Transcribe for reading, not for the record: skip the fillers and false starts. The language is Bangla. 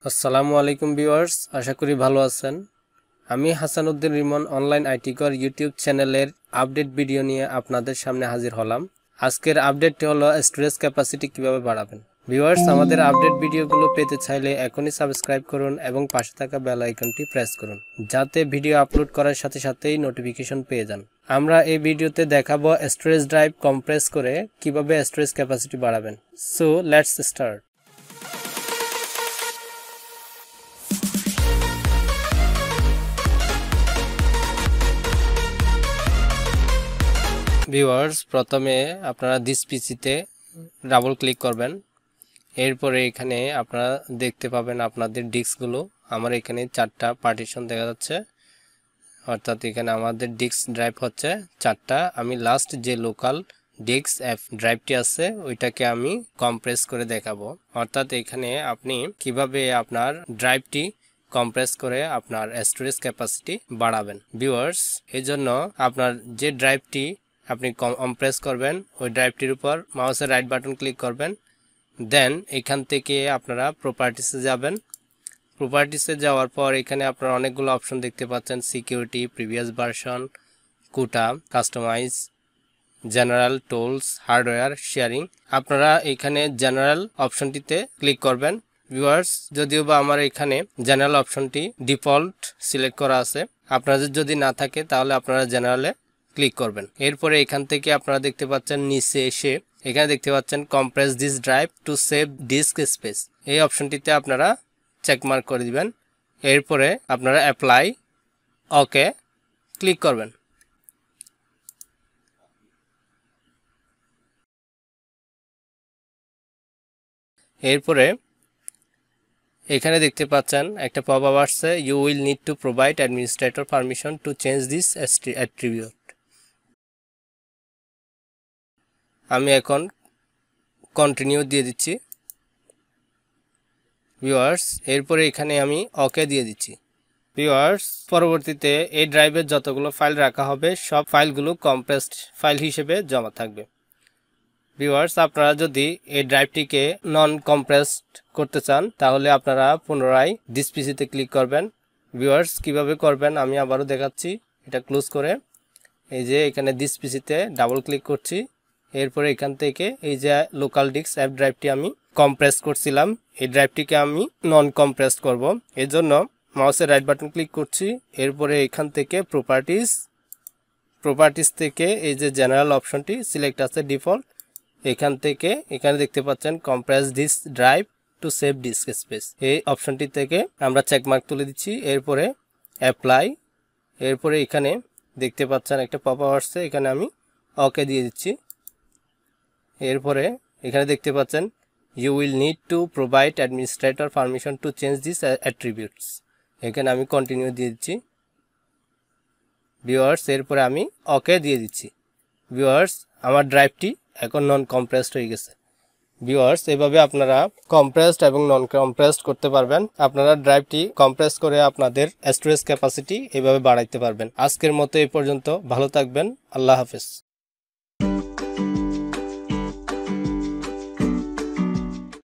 আসসালামুআলাইকুম ভিউয়ার্স, আশা করি ভালো আছেন। আমি হাসানুদ্দিন রিমন অনলাইন আইটি গর ইউটিউব চ্যানেলের আপডেট ভিডিও নিয়ে আপনাদের সামনে হাজির হলাম। আজকের আপডেটটি হলো স্টোরেজ ক্যাপাসিটি কিভাবে বাড়াবেন। ভিউয়ার্স, আমাদের আপডেট ভিডিওগুলো পেতে চাইলে এখনই সাবস্ক্রাইব করুন এবং পাশে থাকা বেল আইকনটি প্রেস করুন, যাতে ভিডিও আপলোড করার সাথে সাথেই নোটিফিকেশন পেয়ে যান। আমরা এই ভিডিওতে দেখাবো স্টোরেজ ড্রাইভ কম্প্রেস করে কিভাবে স্টোরেজ ক্যাপাসিটি বাড়াবেন। So let's start. ভিউয়ার্স, প্রথমে আপনারা দিস পিসিতে ডাবল ক্লিক করবেন। এরপরে এখানে আপনারা দেখতে পাবেন আপনাদের ডিস্কগুলো। আমার এখানে 4টা পার্টিশন দেখা যাচ্ছে, অর্থাৎ এখানে আমাদের ডিস্ক ড্রাইভ হচ্ছে 4টা। আমি লাস্ট যে লোকাল ডিস্ক অ্যাপ ড্রাইভটি আছে ওইটাকে আমি কম্প্রেস করে দেখাবো, অর্থাৎ এখানে আপনি কিভাবে আপনার ড্রাইভটি কম্প্রেস করে আপনার স্টোরেজ ক্যাপাসিটি বাড়াবেন। ভিউয়ার্স, এই জন্য আপনার যে ড্রাইভটি আপনি কম্প্রেস করবেন ওই ড্রাইভটির উপর মাউসের রাইট বাটন ক্লিক করবেন। দেন এখান থেকে আপনারা প্রপার্টিসে যাবেন। প্রপার্টিসে যাওয়ার পর এখানে আপনারা অনেকগুলো অপশন দেখতে পাচ্ছেন: security, previous version, quota, customise, general, tools, hardware, sharing. আপনারা এখানে জেনারেল অপশনটিতে ক্লিক করবেন। ভিউয়ার্স, যদিও বা আমার এখানে জেনারেল অপশনটি ডিফল্ট সিলেক্ট করা আছে, আপনাদের যদি না থাকে তাহলে আপনারা জেনারেলে ক্লিক করবেন। এরপরে এখান থেকে আপনারা দেখতে পাচ্ছেন নিচে এসে এখানে দেখতে পাচ্ছেন compress this drive to save disk space. এই অপশনটিতে আপনারা চেকমার্ক করে দিবেন। এরপরে আপনারা অ্যাপ্লাই ওকে ক্লিক করবেন। এরপরে এখানে দেখতে পাচ্ছেন একটা পপআপ আসছে, you will need to provide administrator permission to change this attribute. আমি এখন কন্টিনিউ দিয়ে দিচ্ছি। ভিউয়ার্স, এরপরে এখানে আমি ওকে দিয়ে দিচ্ছি। ভিউয়ার্স, পরবর্তীতে এই ড্রাইভের যতগুলো ফাইল রাখা হবে সব ফাইলগুলো কম্প্রেসড ফাইল হিসেবে জমা থাকবে। ভিউয়ার্স, আপনারা যদি এই ড্রাইভটিকে নন কম্প্রেসড করতে চান তাহলে আপনারা পুনরায় দিস পিসিতে ক্লিক করবেন। ভিউয়ার্স, কিভাবে করবেন আমি আবারও দেখাচ্ছি। এটা ক্লোজ করে এই যে এখানে দিস পিসিতে ডাবল ক্লিক করছি। এরপরে এখান থেকে এই যে লোকাল ডিস্ক অ্যাপ ড্রাইভটি আমি কম্প্রেস করছিলাম, এই ড্রাইভটিকে আমি নন কম্প্রেসড করব। এর জন্য মাউসের রাইট বাটন ক্লিক করছি। এরপরে এখান থেকে প্রপার্টিস থেকে এই যে জেনারেল অপশনটি সিলেক্ট আছে ডিফল্ট, এখান থেকে এখানে দেখতে পাচ্ছেন compress this drive to save disk space, এই অপশনটি থেকে আমরা চেকমার্ক তুলে দিচ্ছি। এরপরে অ্যাপ্লাই। এরপরে এখানে দেখতে পাচ্ছেন একটা পপআপ আসছে, এখানে আমি ওকে দিয়ে দিচ্ছি। এরপরে এখানে দেখতে পাচ্ছেন you will need to provide administrator permission to change this attributes, এখানে আমি কন্টিনিউ দিয়ে দিচ্ছি। ভিউয়ার্স, এরপরে আমি ওকে দিয়ে দিচ্ছি। ভিউয়ার্স, আমার ড্রাইভটি এখন নন কম্প্রেসড হয়ে গেছে। ভিউয়ার্স, এভাবে আপনারা কম্প্রেসড এবং নন কম্প্রেসড করতে পারবেন। আপনারা ড্রাইভটি কম্প্রেস করে আপনাদের স্টোরেজ ক্যাপাসিটি এভাবে বাড়াইতে পারবেন। আজকের মতো এই পর্যন্ত, ভালো থাকবেন, আল্লাহ হাফেজ।